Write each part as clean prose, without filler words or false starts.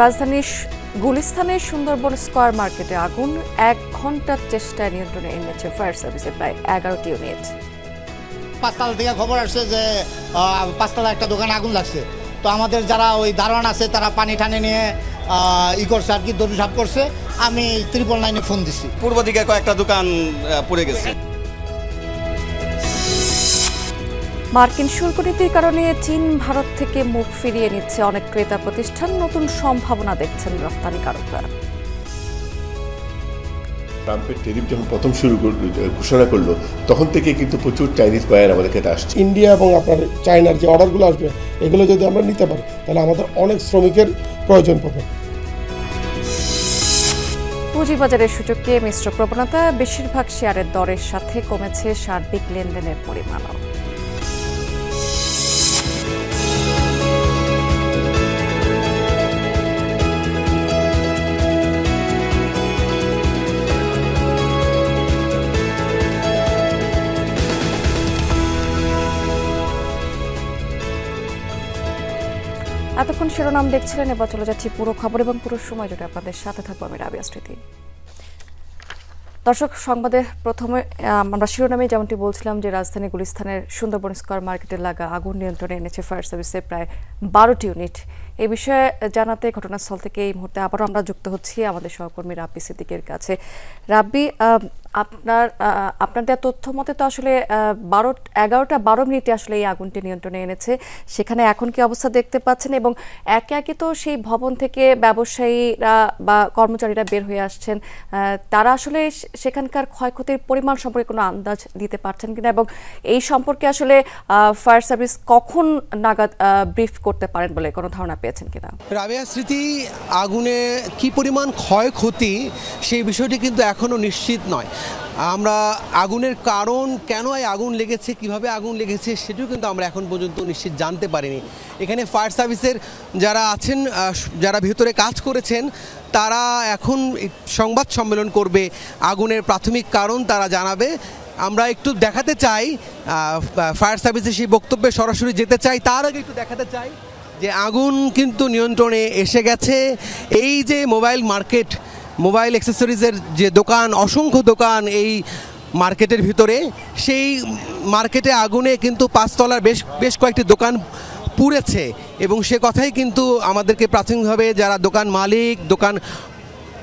রাজধানীর গুলিস্তানের সুন্দরবন স্কয়ার মার্কেটে আগুন 1 ঘন্টার চেষ্টায় নিয়ন্ত্রণে এনেছে ফায়ার সার্ভিসের প্রায় 11টি ইউনিট। পাঁচতলা থেকে খবর আসছে যে পাঁচতলা একটা দোকানে আগুন লাগছে। তো আমাদের যারা ওই দারোয়ান আছে তারা পানি টানে নিয়ে করছে আর কি, দৌড়ঝাঁপ করছে। আমি 999 ফোন দিছি। পূর্ব দিকে কয়েকটা দোকান পুড়ে গেছে। মার্কিন শুল্ক নীতির কারণে চীন ভারত থেকে মুখ ফিরিয়ে নিচ্ছে অনেক ক্রেতা প্রতিষ্ঠান। নতুন সম্ভাবনা দেখছেন রফতানিকারকরা। ট্রাম্পের ট্যারিফ যখন প্রথম ঘোষণা করলো তখন থেকে কিন্তু প্রচুর চাইনিজ বায়ার আমাদের কাছে আসছে। ইন্ডিয়া এবং আপনার চায়নার যে অর্ডারগুলো আসবে এগুলো যদি আমরা নিতে পারি তাহলে আমাদের অনেক শ্রমিকের প্রয়োজন পড়বে। পুঁজিবাজারের সূচকে মিশ্র প্রবণতা, বেশিরভাগ শেয়ারের দরের সাথে কমেছে সার্বিক লেনদেনের পরিমাণও। এতক্ষণ শিরোনাম দেখছিলেন, এবার চলে যাচ্ছি পুরো খবর এবং পুরো সময় জুড়ে আপনাদের সাথে থাকবো আমি রাবিয়া স্মৃতি। দর্শক, সংবাদে প্রথমে আমরা শিরোনামে যেমনটি বলছিলাম যে রাজধানী গুলিস্তানের সুন্দরবন স্কয়ার মার্কেটে লাগা আগুন নিয়ন্ত্রণে এনেছে ফায়ার সার্ভিসের প্রায় 12টি ইউনিট। এই বিষয়ে জানাতে ঘটনাস্থল থেকে এই মুহূর্তে আবারও আমরা যুক্ত হচ্ছি আমাদের সহকর্মী রাব্বি সিদ্দিকের কাছে। রাব্বি, আপনাদের তথ্য মতে তো আসলে 12 মিনিটে আসলে এই আগুনটি নিয়ন্ত্রণে এনেছে। সেখানে এখন কি অবস্থা দেখতে পাচ্ছেন এবং একে একে তো সেই ভবন থেকে ব্যবসায়ীরা বা কর্মচারীরা বের হয়ে আসছেন, তারা আসলে সেখানকার ক্ষয়ক্ষতির পরিমাণ সম্পর্কে কোনো আন্দাজ দিতে পারছেন কিনা এবং এই সম্পর্কে আসলে ফায়ার সার্ভিস কখন নাগাদ ব্রিফ করতে পারেন বলে কোনো ধারণা পেয়েছেন কিনা? রাবিয়া স্মৃতি, আগুনে কি পরিমাণ ক্ষয়ক্ষতি সেই বিষয়টি কিন্তু এখনও নিশ্চিত নয়। আমরা আগুনের কারণ, কেন এই আগুন লেগেছে, কিভাবে আগুন লেগেছে সেটিও কিন্তু আমরা এখন পর্যন্ত নিশ্চিত জানতে পারিনি। এখানে ফায়ার সার্ভিসের যারা আছেন, যারা ভেতরে কাজ করেছেন, তারা এখন সংবাদ সম্মেলন করবে, আগুনের প্রাথমিক কারণ তারা জানাবে। আমরা একটু দেখাতে চাই, ফায়ার সার্ভিসের সেই বক্তব্যে সরাসরি যেতে চাই। তার আগে একটু দেখাতে চাই যে আগুন কিন্তু নিয়ন্ত্রণে এসে গেছে। এই যে মোবাইল মার্কেট, মোবাইল অ্যাক্সেসরিজের যে দোকান, অসংখ্য দোকান এই মার্কেটের ভিতরে, সেই মার্কেটে আগুনে কিন্তু 5 তলার বেশ কয়েকটি দোকান পুড়েছে এবং সে কথাই কিন্তু আমাদেরকে প্রাথমিকভাবে যারা দোকান মালিক, দোকান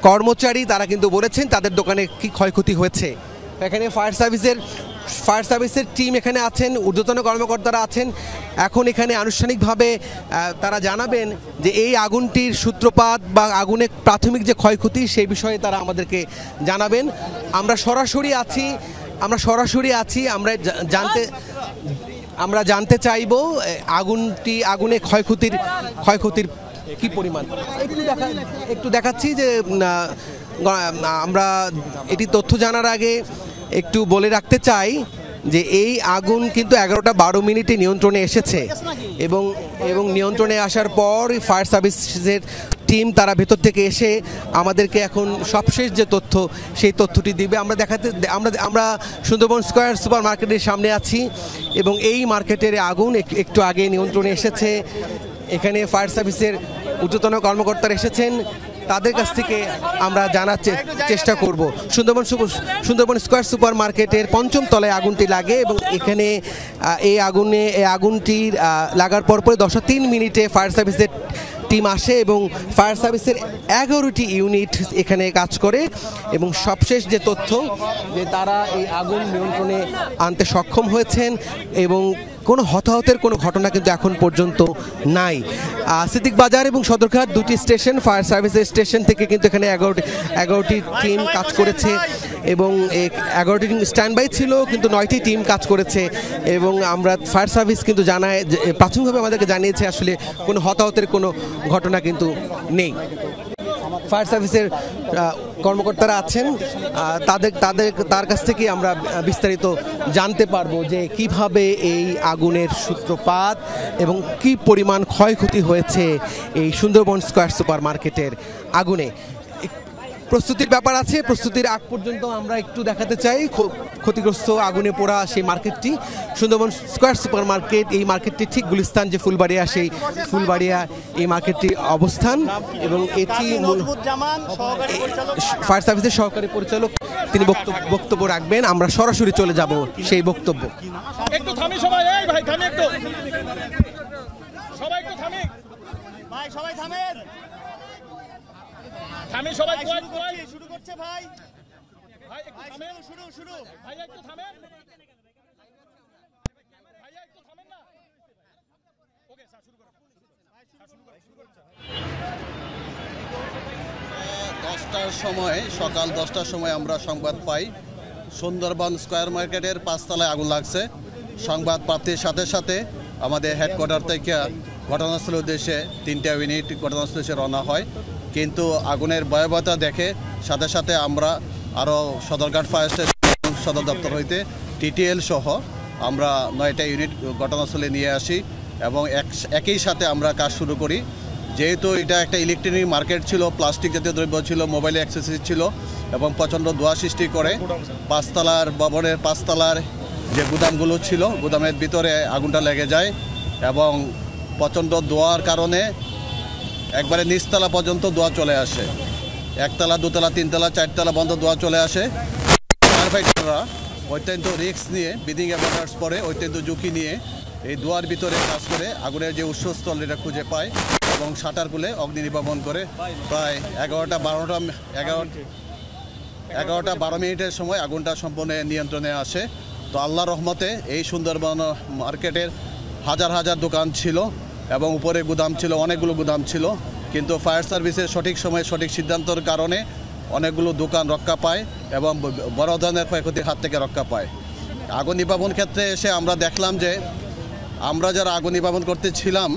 কর্মচারী তারা কিন্তু বলেছেন তাদের দোকানে কি ক্ষয়ক্ষতি হয়েছে। এখানে ফায়ার সার্ভিসের টিম এখানে আছেন, ঊর্ধ্বতন কর্মকর্তারা আছেন। এখন এখানে আনুষ্ঠানিকভাবে তারা জানাবেন যে এই আগুনটির সূত্রপাত বা আগুনের প্রাথমিক যে ক্ষয়ক্ষতি সেই বিষয়ে তারা আমাদেরকে জানাবেন। আমরা সরাসরি আছি, আমরা জানতে চাইব আগুনে ক্ষয়ক্ষতির কি পরিমাণ। একটু দেখাচ্ছি যে আমরা এটি তথ্য জানার আগে একটু বলে রাখতে চাই যে এই আগুন কিন্তু 11টা 12 মিনিটে নিয়ন্ত্রণে এসেছে এবং নিয়ন্ত্রণে আসার পর ফায়ার সার্ভিসের টিম তারা ভেতর থেকে এসে আমাদেরকে এখন সবশেষ যে তথ্য সেই তথ্যটি দিবে। আমরা সুন্দরবন স্কয়ার সুপার মার্কেটের সামনে আছি এবং এই মার্কেটের আগুন একটু আগে নিয়ন্ত্রণে এসেছে। এখানে ফায়ার সার্ভিসের ঊর্ধ্বতন কর্মকর্তারা এসেছেন, তাদের কাছ থেকে আমরা জানার চেষ্টা করব। সুন্দরবন স্কয়ার সুপার মার্কেটের 5ম তলায় আগুনটি লাগে এবং এখানে এই আগুনটির লাগার পরপরে 10-3 মিনিটে ফায়ার সার্ভিসের টিম আসে এবং ফায়ার সার্ভিসের 11টি ইউনিট এখানে কাজ করে এবং সবশেষ যে তথ্য যে তারা এই আগুন নিয়ন্ত্রণে আনতে সক্ষম হয়েছেন এবং কোনো হতাহতের কোনো ঘটনা কিন্তু এখন পর্যন্ত নাই। সিদ্দিক বাজার এবং সদরঘাট দুটি স্টেশন, ফায়ার সার্ভিসের স্টেশন থেকে কিন্তু এখানে 11টি টিম কাজ করেছে এবং 11টি টিম স্ট্যান্ড বাই ছিল, কিন্তু 9টি টিম কাজ করেছে এবং আমরা ফায়ার সার্ভিস কিন্তু প্রাথমিকভাবে আমাদেরকে জানিয়েছে আসলে কোনো হতাহতের কোনো ঘটনা কিন্তু নেই। ফায়ার সার্ভিসের কর্মকর্তারা আছেন, তার কাছ থেকে আমরা বিস্তারিত জানতে পারবো যে কিভাবে এই আগুনের সূত্রপাত এবং কি পরিমাণ ক্ষয়ক্ষতি হয়েছে এই সুন্দরবন স্কয়ার সুপার মার্কেটের আগুনে। প্রস্তুতির ব্যাপার আছে। প্রস্তুতির আগ পর্যন্ত আমরা একটু দেখাতে চাই ক্ষতিগ্রস্ত আগুনে পোড়া সেই মার্কেটটি, সুন্দরবন স্কয়ার সুপার মার্কেট। এই মার্কেটটি ঠিক গুলিস্তান যে ফুলবাড়িয়া, সেই ফুলবাড়িয়া এই মার্কেটটি অবস্থান। এবং এটি ফায়ার সার্ভিসের সহকারী পরিচালক তিনি বক্তব্য রাখবেন। আমরা সরাসরি চলে যাব সেই বক্তব্য। একটু থামি সবাই, এই ভাই থামি একটু, সবাই একটু থামি ভাই, সবাই থামেন, থামি সবাই, শুরু করছে ভাই, ভাই একটু থামেন, শুরু ভাই একটু থামেন, ভাই একটু থামেন না, ওকে স্যার শুরু করুন, ভাই শুরু করুন। 10টার সময়, সকাল 10টার সময় আমরা সংবাদ পাই সুন্দরবন স্কয়ার মার্কেটের 5 তলায় আগুন লাগছে। সংবাদ প্রাপ্তির সাথে সাথে আমাদের হেডকোয়ার্টার থেকে ঘটনাস্থলের উদ্দেশ্যে 3টা ইউনিট ঘটনাস্থলে এসে রওনা হয়। কিন্তু আগুনের ভয়াবহতা দেখে সাথে সাথে আমরা আরও সদরঘাট ফায়ার স্টেশন সদর দপ্তর হইতে টিটিএল সহ আমরা 9টা ইউনিট ঘটনাস্থলে নিয়ে আসি এবং একই সাথে আমরা কাজ শুরু করি। যেহেতু এটা একটা ইলেকট্রনিক মার্কেট ছিল, প্লাস্টিক জাতীয় দ্রব্য ছিল, মোবাইল অ্যাক্সেসরিজ ছিল এবং প্রচণ্ড ধোঁয়া সৃষ্টি করে। 5 তলার ভবনের 5 তলার যে গুদামগুলো ছিল, গুদামের ভিতরে আগুনটা লেগে যায় এবং প্রচণ্ড ধোঁয়ার কারণে একবারে নিচতলা পর্যন্ত ধোঁয়া চলে আসে। 1 তলা 2 তলা 3 তলা 4 তলা বন্ধ ধোঁয়া চলে আসে। ফায়ার ফাইটাররা অত্যন্ত রিস্ক নিয়ে, বিডিং অ্যাপারেটস পরে অত্যন্ত ঝুঁকি নিয়ে এই ধোঁয়ার ভিতরে কাজ করে আগুনের যে উৎসস্থল এটা খুঁজে পায় এবং শাটার খুলে অগ্নি নির্বাপন করে। প্রায় 11টা 12 মিনিটের সময় আগুনটা সম্পূর্ণ নিয়ন্ত্রণে আসে। তো আল্লাহর রহমতে এই সুন্দরবন মার্কেটের হাজার হাজার দোকান ছিল এবং উপরে গুদাম ছিল, অনেকগুলো গুদাম ছিল, কিন্তু ফায়ার সার্ভিসের সঠিক সময়ে সঠিক সিদ্ধান্তের কারণে অনেকগুলো দোকান রক্ষা পায় এবং বড় ধরনের ক্ষয়ক্ষতির হাত থেকে রক্ষা পায়। আগুন নির্বাপন ক্ষেত্রে এসে আমরা দেখলাম যে আমরা যারা আগুন নির্বাপন করতেছিলাম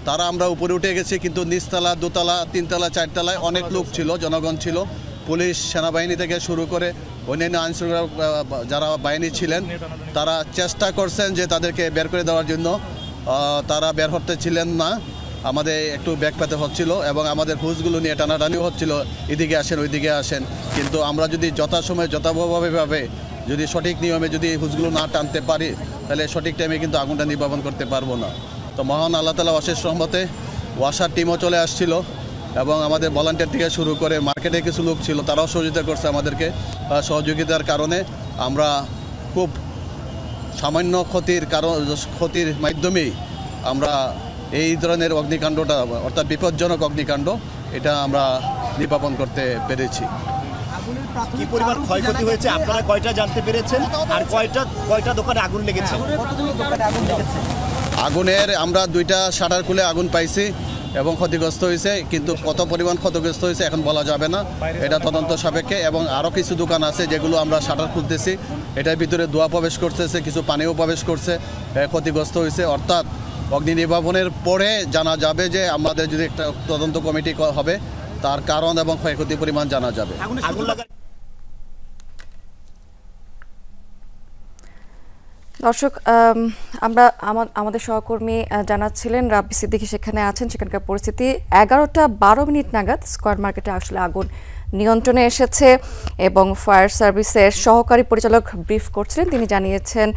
তারা আমরা উপরে উঠে গেছি, কিন্তু নিচতলা 2 তলা 3 তলা 4 তলায় অনেক লোক ছিল, জনগণ ছিল, পুলিশ সেনাবাহিনী থেকে শুরু করে অন্যান্য আইনশৃঙ্খলা যারা বাহিনী ছিলেন তারা চেষ্টা করছেন যে তাদেরকে বের করে দেওয়ার জন্য। তারা বের হতে ছিলেন না, আমাদের একটু ব্যাক পেতে হচ্ছিল এবং আমাদের হুজগুলো নিয়ে টানাটানিও হচ্ছিল, এদিকে আসেন ওইদিকে আসেন। কিন্তু আমরা যদি যথাসময়ে যথাভাবে যদি সঠিক নিয়মে যদি হুজগুলো না টানতে পারি তাহলে সঠিক টাইমে কিন্তু আগুনটা নির্বাপন করতে পারবো না। তো মহান আল্লাহ তাআলা অশেষ রহমতে ওয়াসার টিমও চলে আসছিল এবং আমাদের ভলান্টিয়ার থেকে শুরু করে মার্কেটে কিছু লোক ছিল, তারাও সহযোগিতা করছে আমাদেরকে। সহযোগিতার কারণে আমরা খুব সামান্য ক্ষতির মাধ্যমেই আমরা এই ধরনের অগ্নিকাণ্ডটা, অর্থাৎ বিপজ্জনক অগ্নিকাণ্ড, এটা আমরা নির্বাপন করতে পেরেছি। কি পরিমাণ ক্ষয়ক্ষতি হয়েছে আপনারা কয়টা জানতে পেরেছেন, আর কয়টা দোকানে আগুন লেগেছে? আগুনের আমরা 2টা শাটার খুলে আগুন পাইছি এবং ক্ষতিগ্রস্ত হয়েছে, কিন্তু কত পরিমাণ ক্ষতিগ্রস্ত হয়েছে এখন বলা যাবে না, এটা তদন্ত সাপেক্ষে। এবং আরও কিছু দোকান আছে যেগুলো আমরা শাটার খুলতেছি, এটার ভিতরে ধোঁয়া প্রবেশ করতেছে, কিছু পানিও প্রবেশ করছে, ক্ষতিগ্রস্ত হয়েছে। অর্থাৎ অগ্নি নির্বাপনের পরে জানা যাবে যে আমাদের যদি একটা তদন্ত কমিটি হবে তার কারণ এবং ক্ষয়ক্ষতির পরিমাণ জানা যাবে। দর্শক, আমরা আমাদের সহকর্মী জানাচ্ছিলেন, রাব্বি সিদ্দিকী সেখানে আছেন, সেখানকার পরিস্থিতি 11টা 12 মিনিট নাগাদ স্কয়ার মার্কেটে আসলে আগুন নিয়ন্ত্রণে এসেছে এবং ফায়ার সার্ভিসের সহকারী পরিচালক ব্রিফ করছিলেন। তিনি জানিয়েছেন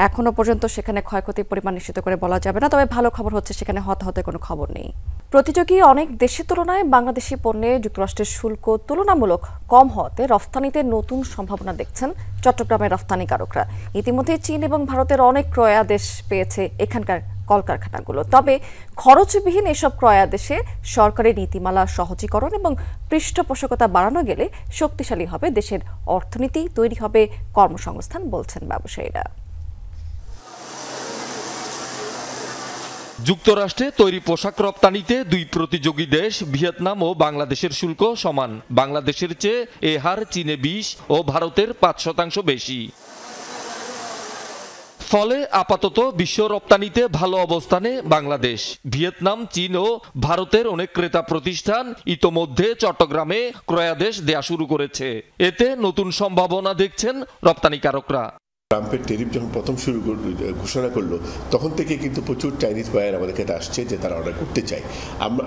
এখনো পর্যন্ত সেখানে ক্ষয়ক্ষতির পরিমাণ নিশ্চিত করে বলা যাবে না, তবে ভালো খবর হচ্ছে সেখানে হতাহতের কোনো খবর নেই। প্রতিযোগী অনেক দেশের তুলনায় বাংলাদেশি পণ্যে যুক্তরাষ্ট্রের শুল্ক তুলনামূলক কম হওয়াতে রফতানিতে নতুন সম্ভাবনা দেখছেন চট্টগ্রামের রফতানিকারকরা। ইতিমধ্যে চীন এবং ভারতের অনেক ক্রয়াদেশ পেয়েছে এখানকার কলকারখানাগুলো। তবে খরচবিহীন এসব ক্রয়াদেশে সরকারি নীতিমালা সহজীকরণ এবং পৃষ্ঠপোষকতা বাড়ানো গেলে শক্তিশালী হবে দেশের অর্থনীতি, তৈরি হবে কর্মসংস্থান, বলছেন ব্যবসায়ীরা। যুক্তরাষ্ট্রে তৈরি পোশাক রপ্তানিতে 2 প্রতিযোগী দেশ ভিয়েতনাম ও বাংলাদেশের শুল্ক সমান। বাংলাদেশের চেয়ে এ হার চীনে 20 ও ভারতের 5% বেশি। ফলে আপাতত বিশ্ব রপ্তানিতে ভালো অবস্থানে বাংলাদেশ। ভিয়েতনাম, চীন ও ভারতের অনেক ক্রেতা প্রতিষ্ঠান ইতোমধ্যে চট্টগ্রামে ক্রয়াদেশ দেয়া শুরু করেছে। এতে নতুন সম্ভাবনা দেখছেন রপ্তানিকারকরা। ট্রাম্পের টেরিফ যখন প্রথম ঘোষণা করলো তখন থেকে কিন্তু প্রচুর চাইনিজ বায়ার আমাদের কাছে আসছে যে তারা অর্ডার করতে চায়।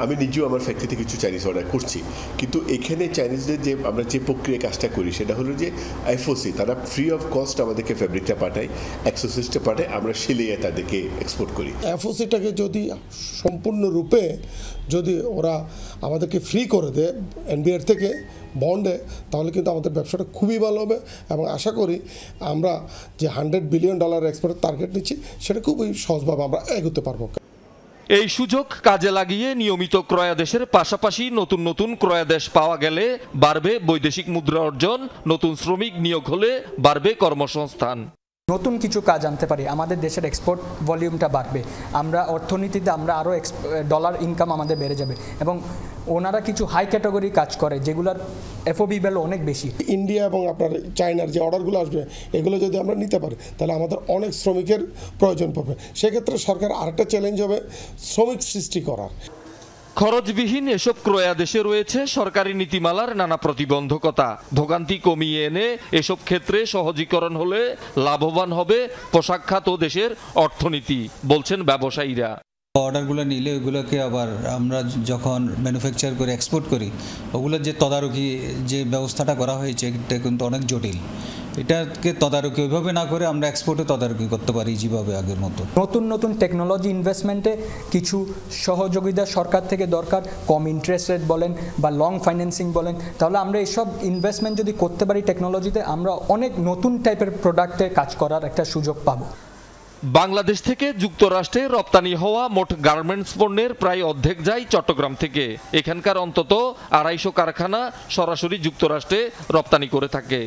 আমি নিজেও আমার ফ্যাক্টরিতে কিছু চাইনিজ অর্ডার করছি, কিন্তু এখানে চাইনিজদের যে আমরা যে প্রক্রিয়া কাজটা করি সেটা হলো যে এফওসি, তারা ফ্রি অফ কস্ট আমাদেরকে ফ্যাব্রিকটা পাঠায়, এক্সোসিসটা পাঠায়, আমরা সিলিয়ে তাদেরকে এক্সপোর্ট করি। এফওসিটাকে যদি সম্পূর্ণরূপে যদি ওরা আমাদেরকে ফ্রি করে দেয় এনবিআর থেকে বন্ডে, তাহলে কিন্তু আমাদের ব্যবসাটা খুবই ভালো হবে এবং আশা করি আমরা যে $100 বিলিয়ন এক্সপোর্টের টার্গেট নিচ্ছি সেটা খুবই সহজভাবে আমরা এগোতে পারবো। এই সুযোগ কাজে লাগিয়ে নিয়মিত ক্রয়াদেশের পাশাপাশি নতুন নতুন ক্রয়াদেশ পাওয়া গেলে বাড়বে বৈদেশিক মুদ্রা অর্জন, নতুন শ্রমিক নিয়োগ হলে বাড়বে কর্মসংস্থান। নতুন কিছু কাজ আনতে পারি, আমাদের দেশের এক্সপোর্ট ভলিউমটা বাড়বে, আমরা অর্থনীতিতে আমরা আরও ডলার ইনকাম আমাদের বেড়ে যাবে এবং ওনারা কিছু হাই ক্যাটাগরি কাজ করে যেগুলোর এফওবি ভ্যালু অনেক বেশি। ইন্ডিয়া এবং আপনার চায়নার যে অর্ডারগুলো আসবে এগুলো যদি আমরা নিতে পারি তাহলে আমাদের অনেক শ্রমিকের প্রয়োজন পড়বে। সেক্ষেত্রে সরকার আরেকটা চ্যালেঞ্জ হবে শ্রমিক সৃষ্টি করার। খরচবিহীন এসব ক্রয়াদেশে রয়েছে সরকারি নীতিমালার নানা প্রতিবন্ধকতা। ভোগান্তি কমিয়ে এনে এসব ক্ষেত্রে সহজীকরণ হলে লাভবান হবে পোশাক খাত ও দেশের অর্থনীতি, বলছেন ব্যবসায়ীরা। অর্ডারগুলো নিলে ওইগুলোকে আবার আমরা যখন ম্যানুফ্যাকচার করে এক্সপোর্ট করি ওগুলোর যে তদারকি যে ব্যবস্থাটা করা হয়েছে এটা কিন্তু অনেক জটিল। এটাকে তদারকি ওইভাবে না করে আমরা এক্সপোর্টে তদারকি করতে পারি যেভাবে আগের মতো। নতুন নতুন টেকনোলজি ইনভেস্টমেন্টে কিছু সহযোগিতা সরকার থেকে দরকার, কম ইন্টারেস্ট রেট বলেন বা লং ফাইন্যান্সিং বলেন, তাহলে আমরা এইসব ইনভেস্টমেন্ট যদি করতে পারি টেকনোলজিতে, আমরা অনেক নতুন টাইপের প্রোডাক্টে কাজ করার একটা সুযোগ পাবো। বাংলাদেশ থেকে যুক্তরাষ্ট্রে রপ্তানি হওয়া মোট গার্মেন্টস পণ্যের প্রায় অর্ধেক যায় চট্টগ্রাম থেকে। এখানকার অন্তত 250 কারখানা সরাসরি যুক্তরাষ্ট্রে রপ্তানি করে থাকে।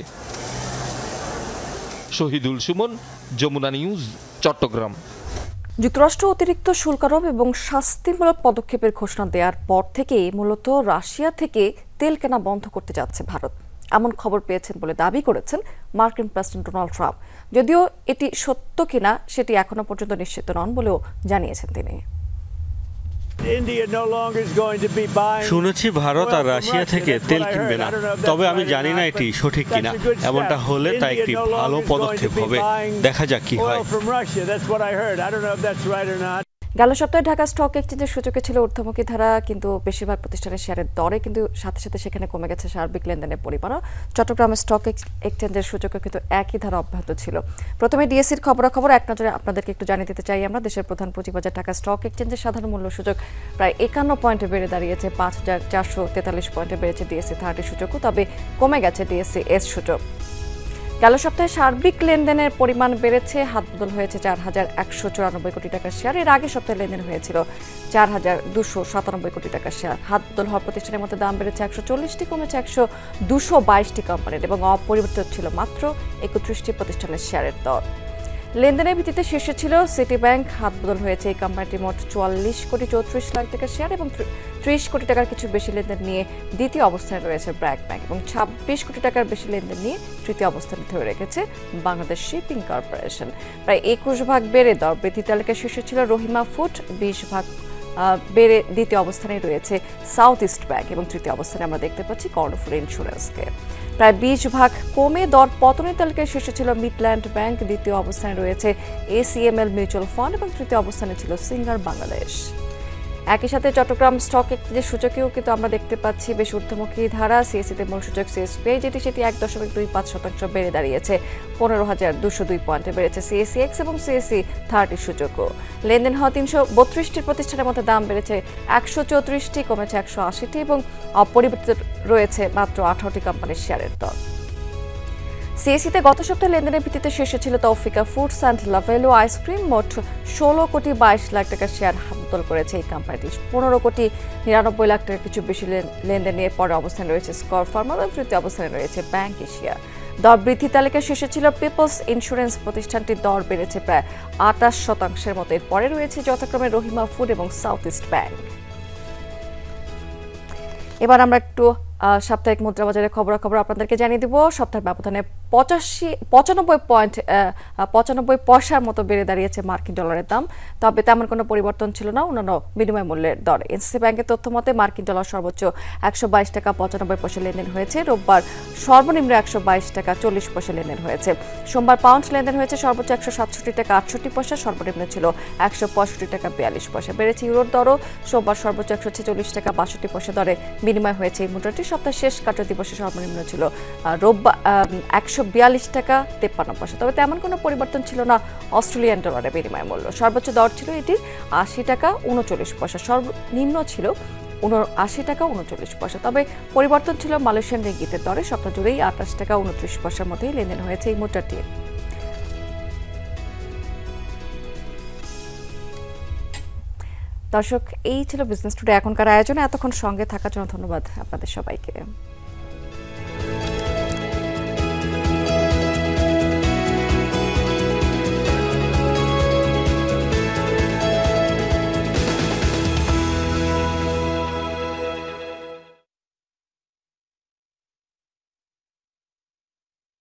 শহীদুল সুমন, যমুনা নিউজ, চট্টগ্রাম। যুক্তরাষ্ট্র অতিরিক্ত শুল্ক আরোপ এবং শাস্তিমূলক পদক্ষেপের ঘোষণা দেওয়ার পর থেকেই মূলত রাশিয়া থেকে তেল কেনা বন্ধ করতে যাচ্ছে ভারত, এমন খবর পেয়েছেন বলে দাবি করেছেন মার্কিন প্রেসিডেন্ট ডোনাল্ড ট্রাম্প। যদিও এটি সত্য কিনা সেটি এখনো পর্যন্ত নিশ্চিত নন বলেও জানিয়েছেন তিনি। শুনেছি ভারত আর রাশিয়া থেকে তেল কিনবে না, তবে আমি জানি না এটি সঠিক কিনা। এমনটা হলে তা একটি ভালো পদক্ষেপ হবে, দেখা যাক কি হয়। গেল সপ্তাহে ঢাকা স্টক এক্সচেঞ্জের সূচকে ছিল ঊর্ধ্বমুখী ধারা, কিন্তু বেশিরভাগ প্রতিষ্ঠানের শেয়ারের দরে কিন্তু সাথে সাথে সেখানে কমে গেছে সার্বিক লেনদেনের পরিমাণও। চট্টগ্রামের স্টক এক্সচেঞ্জের সূচকে কিন্তু একই ধারা অব্যাহত ছিল। প্রথমে ডিএসসির খবরাখবর এক নজরে আপনাদেরকে একটু জানিয়ে দিতে চাই আমরা। দেশের প্রধান পুঁজিবাজার ঢাকা স্টক এক্সচেঞ্জের সাধারণ মূল্য সূচক প্রায় 51 পয়েন্টে বেড়ে দাঁড়িয়েছে 5443 পয়েন্টে বেড়েছে ডিএসসি 30 সূচকও, তবে কমে গেছে ডিএসসি এস সূচক। গেল সপ্তাহে সার্বিক লেনদেনের পরিমাণ বেড়েছে, হাত বদল হয়েছে 4194 কোটি টাকার শেয়ার। এর আগে সপ্তাহে লেনদেন হয়েছিল 4297 কোটি টাকার শেয়ার। হাত বদল হওয়ার প্রতিষ্ঠানের মধ্যে দাম বেড়েছে 140টি, কমেছে 222টি কোম্পানির এবং অপরিবর্তিত ছিল মাত্র 31টি প্রতিষ্ঠানের শেয়ারের দর। লেনদেনের ভিত্তিতে শীর্ষে ছিল সিটি ব্যাংক, হাত বদল হয়েছে এই কোম্পানিটি মোট 44 কোটি 34 লাখ টাকার শেয়ার এবং 30 কোটি টাকার কিছু বেশি লেনদেন নিয়ে দ্বিতীয় অবস্থানে রয়েছে ব্র্যাক ব্যাংক এবং 26 কোটি টাকার বেশি লেনদেন নিয়ে তৃতীয় অবস্থানে ধরে রেখেছে বাংলাদেশ শিপিং কর্পোরেশন। প্রায় 21 ভাগ বেড়ে দর বৃদ্ধি তালিকায় শীর্ষে ছিল রহিমা ফুড, 20 ভাগ বেড়ে দ্বিতীয় অবস্থানে রয়েছে সাউথ ইস্ট ব্যাংক এবং তৃতীয় অবস্থানে আমরা দেখতে পাচ্ছি কর্ণফুলী ইন্স্যুরেন্সকে। প্রায় 20 ভাগ কমে দর পতনের তালিকায় শীর্ষে ছিল মিডল্যান্ড ব্যাংক, দ্বিতীয় অবস্থানে রয়েছে এসিএমএল মিউচুয়াল ফান্ড এবং তৃতীয় অবস্থানে ছিল সিঙ্গার বাংলাদেশ। একই সাথে চট্টগ্রাম স্টক এক্সচেঞ্জের সূচকেও কিন্তু আমরা দেখতে পাচ্ছি বেশ ঊর্ধ্বমুখী ধারা। সিএসসিতে মূল সূচক সিএসপিআই সেটি 1.25% বেড়ে দাঁড়িয়েছে 15,202 পয়েন্টে বেড়েছে সিএসসি এক্স এবং সিএসসি 30 সূচকও। লেনদেন হওয়া 332টি প্রতিষ্ঠানের মধ্যে দাম বেড়েছে 134টি, কমেছে 180টি এবং অপরিবর্তিত রয়েছে মাত্র 18টি কোম্পানির শেয়ারের দর। সিএসসিতে গত সপ্তাহে লেনদেনের ভিত্তিতে শীর্ষে ছিল Tofika foods and Lovello ice cream, মোট 16 কোটি 22 লাখ টাকার শেয়ার হাতবদল করেছে এই কোম্পানিটি। 15 কোটি 99 লাখ টাকার কিছু বেশি লেনদেন নিয়ে পরে অবস্থানে রয়েছে স্কয়ার ফার্মা এবং তৃতীয় অবস্থানে রয়েছে ব্যাংক এশিয়া। দর বৃদ্ধি তালিকায় শীর্ষে ছিল পিপলস ইন্স্যুরেন্স, প্রতিষ্ঠানটির দর বেড়েছে প্রায় 28% মতো। এরপরে রয়েছে যথাক্রমে রহিমা ফুড এবং সাউথ ইস্ট ব্যাংক। এবার আমরা একটু সাপ্তাহিক মুদ্রা বাজারের খবরাখবর আপনাদেরকে জানিয়ে দিব। সপ্তাহের ব্যবধানে 95 পয়সার মতো বেড়ে দাঁড়িয়েছে মার্কিন ডলারের দাম। তবে তেমন কোনো পরিবর্তন ছিল না অন্যান্য বিনিময় মূল্যের দরে। এনসিসি ব্যাংকের তথ্য মতে মার্কিন ডলার সর্বোচ্চ 122 টাকা 95 পয়সা লেনদেন হয়েছে। রোববার সর্বনিম্ন 122 টাকা 40 পয়সা লেনদেন হয়েছে। সোমবার পাউন্ড লেনদেন হয়েছে সর্বোচ্চ 167 টাকা 68 পয়সা, সর্বনিম্ন ছিল 165 টাকা 42 পয়সা। বেড়েছে ইউরোর দরও, সোমবার সর্বোচ্চ 146 টাকা 62 পয়সা দরে বিনিময় হয়েছে এই মুদ্রাটি। সপ্তাহ শেষ কার্য দিবসে সর্বনিম্ন ছিল রোববার 142 টাকা 53 পয়সা। তবে তেমন কোনো পরিবর্তন ছিল না অস্ট্রেলিয়ান ডলারের বিনিময় মূল্য। সর্বোচ্চ দর ছিল এটির 80 টাকা 39 পয়সা, সর্বনিম্ন ছিল 80 টাকা 39 পয়সা। তবে পরিবর্তন ছিল মালয়েশিয়ান রিঙ্গিতের দরে। সপ্তাহ জুড়েই 28 টাকা 29 পয়সার মধ্যেই লেনদেন হয়েছে এই মুদ্রাটি। দর্শক, এই ছিল বিজনেস টুডে এখনকার আয়োজনে। এতক্ষণ সঙ্গে থাকার জন্য ধন্যবাদ আপনাদের সবাইকে।